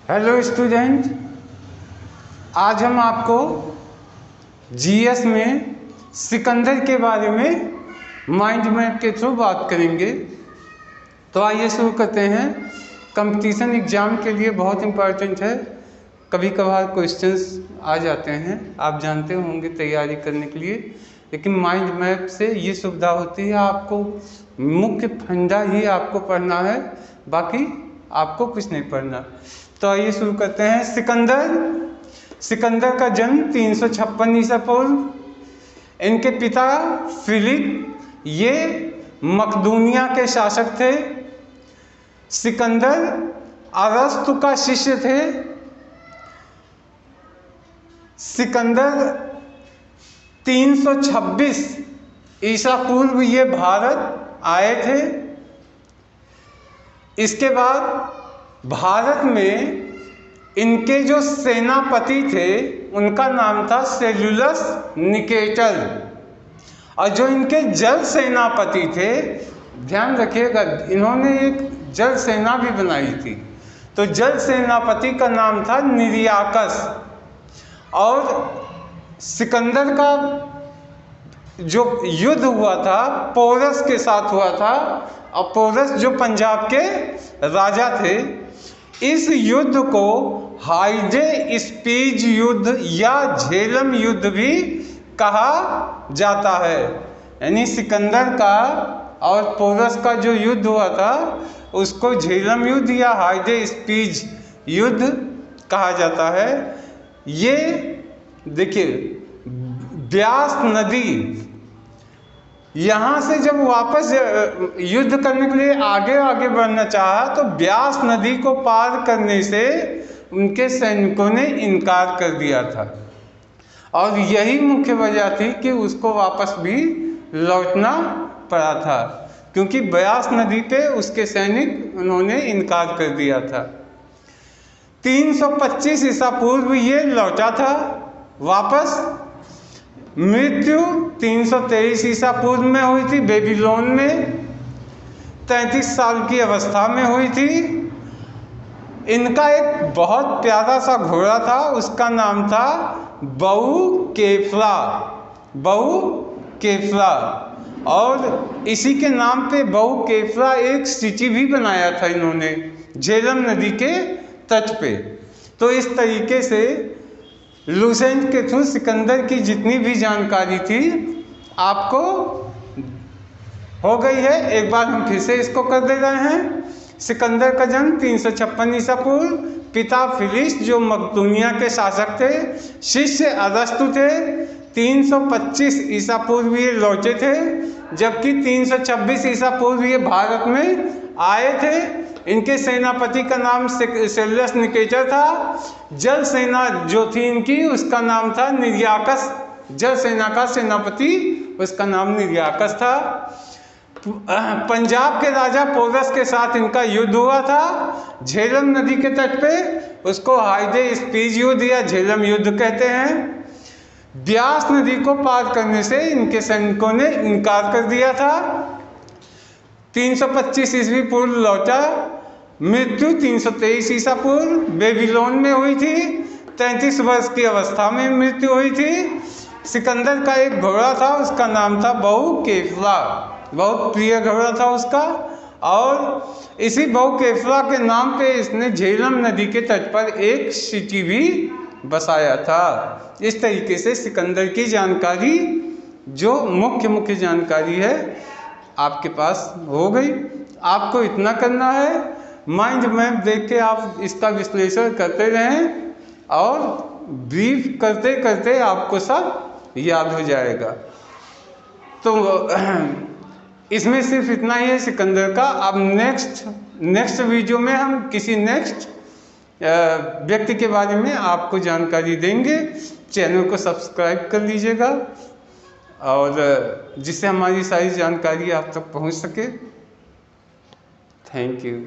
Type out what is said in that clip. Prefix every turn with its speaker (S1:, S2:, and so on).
S1: Hello student, आज हम आपको जीएस में सिकंदर के बारे में माइंड मैप के थ्रू बात करेंगे। तो आइए शुरू करते हैं। कंपटीशन एग्ज़ाम के लिए बहुत इम्पोर्टेंट है। कभी कभार क्वेश्चंस आ जाते हैं, आप जानते होंगे तैयारी करने के लिए, लेकिन माइंड मैप से ये सुविधा होती है, आपको मुख्य फंडा ही आपको पढ़ना है, बाकी आपको कुछ नहीं पढ़ना। तो आइए शुरू करते हैं। सिकंदर का जन्म 356 ईसा पूर्व। इनके पिता फिलिप ये मकदूनिया के शासक थे। सिकंदर अरस्तु का शिष्य थे। सिकंदर 326 ईसा पूर्व ये भारत आए थे। इसके बाद भारत में इनके जो सेनापति थे उनका नाम था सेल्यूलस निकेटर, और जो इनके जल सेनापति थे, ध्यान रखिएगा, इन्होंने एक जल सेना भी बनाई थी। तो जल सेनापति का नाम था निरियाकस। और सिकंदर का जो युद्ध हुआ था पोरस के साथ हुआ था, और पोरस जो पंजाब के राजा थे। इस युद्ध को हाइडे स्पीज युद्ध या झेलम युद्ध भी कहा जाता है। यानी सिकंदर का और पोरस का जो युद्ध हुआ था उसको झेलम युद्ध या हाइडे स्पीज युद्ध कहा जाता है। ये देखिए, ब्यास नदी, यहाँ से जब वापस युद्ध करने के लिए आगे बढ़ना चाहा तो ब्यास नदी को पार करने से उनके सैनिकों ने इनकार कर दिया था, और यही मुख्य वजह थी कि उसको वापस भी लौटना पड़ा था, क्योंकि ब्यास नदी पे उसके सैनिक उन्होंने इनकार कर दिया था। 325 ईसा पूर्व ये लौटा था वापस। मृत्यु 323 ईसा पूर्व में हुई थी बेबीलोन में। 33 साल की अवस्था में हुई थी। इनका एक बहुत प्यारा सा घोड़ा था, उसका नाम था बहुकेफला। और इसी के नाम पे बहुकेफला एक सिटी भी बनाया था इन्होंने झेलम नदी के तट पे। तो इस तरीके से लूसेंट के थ्रू सिकंदर की जितनी भी जानकारी थी आपको हो गई है। एक बार हम फिर से इसको कर दे रहे हैं। सिकंदर का जन्म 356 ईसा पूर्व। पिता फिलिस जो मकदूनिया के शासक थे। शिष्य अरस्तु थे। 325 ईसा पूर्व ये लौटे थे, जबकि 326 ईसा पूर्व ये भारत में आए थे। इनके सेनापति का नाम सेल्यूलस निकेटर था। जल सेना जो थी इनकी, उसका नाम था निरियाकस। जल सेना का सेनापति, उसका नाम निरियाकस था। पंजाब के राजा पोरस के साथ इनका युद्ध हुआ था झेलम नदी के तट पे। उसको हाइडे स्पीज युद्ध या झेलम युद्ध कहते हैं। ब्यास नदी को पार करने से इनके सैनिकों ने इनकार कर दिया था। 325 ईस्वी पूर्व लौटा। मृत्यु 323 ईसा पूर्व बेबीलोन में हुई थी। 33 वर्ष की अवस्था में मृत्यु हुई थी। सिकंदर का एक घोड़ा था, उसका नाम था बहुकेफला। बहुत प्रिय घोड़ा था उसका, और इसी बहुकेफला के नाम पे इसने झेलम नदी के तट पर एक सिटी भी बसाया था। इस तरीके से सिकंदर की जानकारी, जो मुख्य जानकारी है, आपके पास हो गई। आपको इतना करना है, माइंड मैप देख के आप इसका विश्लेषण करते रहें, और ब्रीफ करते करते आपको सब याद हो जाएगा। तो इसमें सिर्फ इतना ही है सिकंदर का। अब नेक्स्ट वीडियो में हम किसी नेक्स्ट व्यक्ति के बारे में आपको जानकारी देंगे। चैनल को सब्सक्राइब कर लीजिएगा, और जिससे हमारी सारी जानकारी आप तक पहुंच सके। Thank you.